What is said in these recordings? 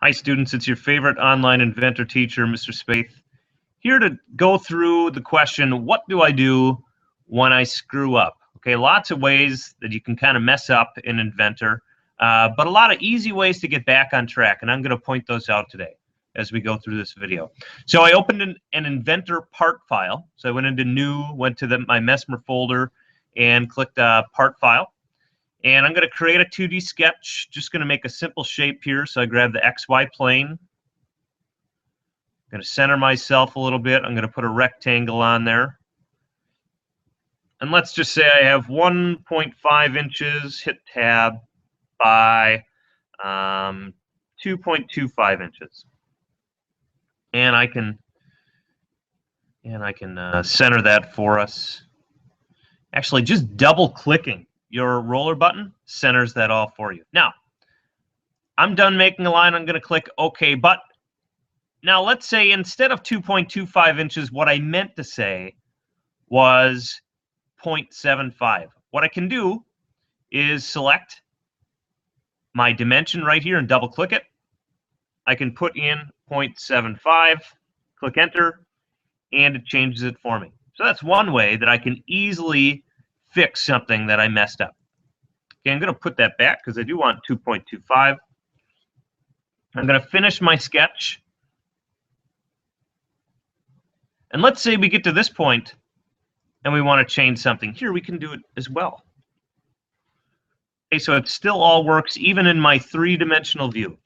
Hi students, it's your favorite online inventor teacher, Mr. Spaeth, here to go through the question, what do I do when I screw up? Okay, lots of ways that you can kind of mess up in Inventor, but a lot of easy ways to get back on track, and I'm going to point those out today as we go through this video. So I opened an Inventor part file. So I went into New, went to my Mesmer folder, and clicked Part File. And I'm going to create a 2D sketch, just going to make a simple shape here. So I grab the XY plane. I'm going to center myself a little bit. I'm going to put a rectangle on there. And let's just say I have 1.5 inches, hit tab, by 2.25 inches. And I can center that for us. Actually, just double clicking your roller button centers that all for you. Now, I'm done making a line. I'm going to click OK. But now let's say instead of 2.25 inches, what I meant to say was 0.75. What I can do is select my dimension right here and double click it. I can put in 0.75, click enter, and it changes it for me. So that's one way that I can easily fix something that I messed up. Okay, I'm going to put that back because I do want 2.25. I'm going to finish my sketch. And let's say we get to this point and we want to change something. Here we can do it as well. Okay, so it still all works even in my three-dimensional view.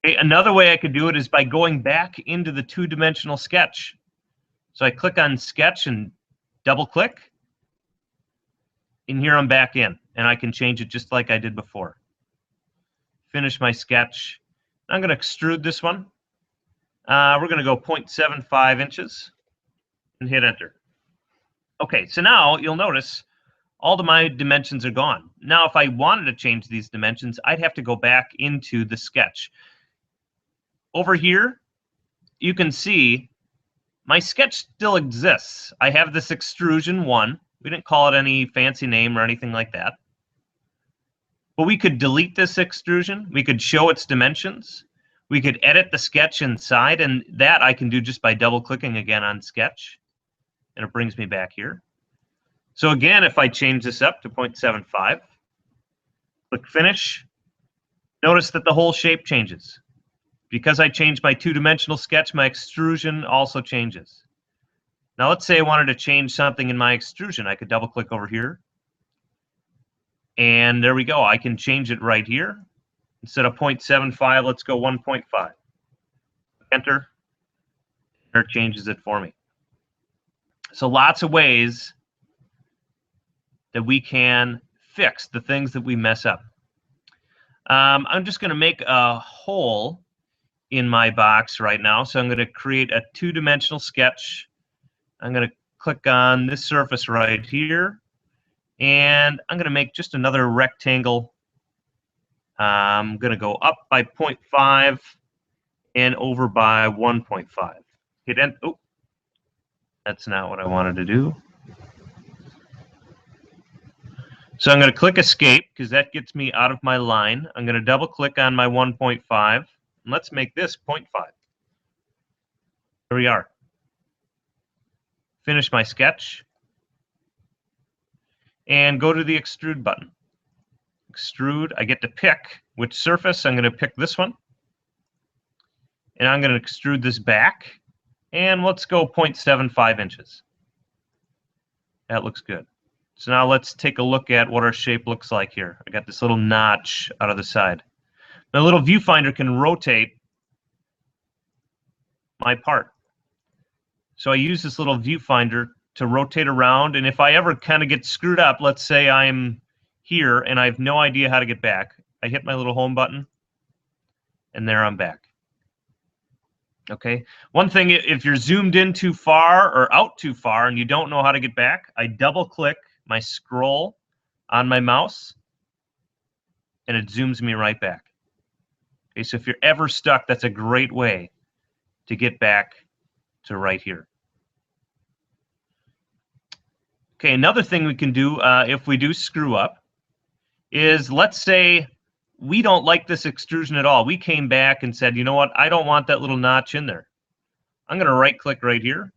Okay, another way I could do it is by going back into the two-dimensional sketch. So I click on sketch and double click. And here I'm back in, and I can change it just like I did before. Finish my sketch. I'm going to extrude this one. We're going to go 0.75 inches and hit enter. Okay, so now you'll notice all of my dimensions are gone. Now, if I wanted to change these dimensions, I'd have to go back into the sketch. Over here, you can see my sketch still exists. I have this extrusion 1. We didn't call it any fancy name or anything like that. But we could delete this extrusion. We could show its dimensions. We could edit the sketch inside, and that I can do just by double-clicking again on sketch. And it brings me back here. So again, if I change this up to 0.75, click Finish, notice that the whole shape changes. Because I changed my two-dimensional sketch, my extrusion also changes. Now let's say I wanted to change something in my extrusion. I could double-click over here. And there we go. I can change it right here. Instead of 0.75, let's go 1.5. Enter. It changes it for me. So lots of ways that we can fix the things that we mess up. I'm just going to make a hole in my box right now. So I'm going to create a two-dimensional sketch. I'm going to click on this surface right here. And I'm going to make just another rectangle. I'm going to go up by 0.5 and over by 1.5. Hit enter. Oh, that's not what I wanted to do. So I'm going to click Escape because that gets me out of my line. I'm going to double click on my 1.5. And let's make this 0.5. There we are. Finish my sketch. And go to the Extrude button. Extrude, I get to pick which surface. I'm going to pick this one. And I'm going to extrude this back. And let's go 0.75 inches. That looks good. So now let's take a look at what our shape looks like here. I got this little notch out of the side. The little viewfinder can rotate my part. So I use this little viewfinder to rotate around, and if I ever kind of get screwed up, let's say I'm here and I have no idea how to get back, I hit my little home button, and there I'm back. Okay. One thing, if you're zoomed in too far or out too far and you don't know how to get back, I double click my scroll on my mouse, and it zooms me right back. Okay, so if you're ever stuck, that's a great way to get back to right here. Okay, another thing we can do if we do screw up is, let's say we don't like this extrusion at all. We came back and said, you know what? I don't want that little notch in there. I'm going to right click right here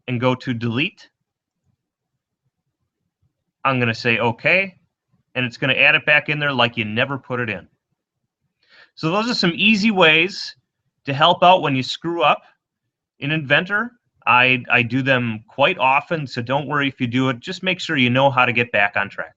and go to delete. I'm going to say OK, and it's going to add it back in there like you never put it in. So those are some easy ways to help out when you screw up in Inventor. I do them quite often, so don't worry if you do it. Just make sure you know how to get back on track.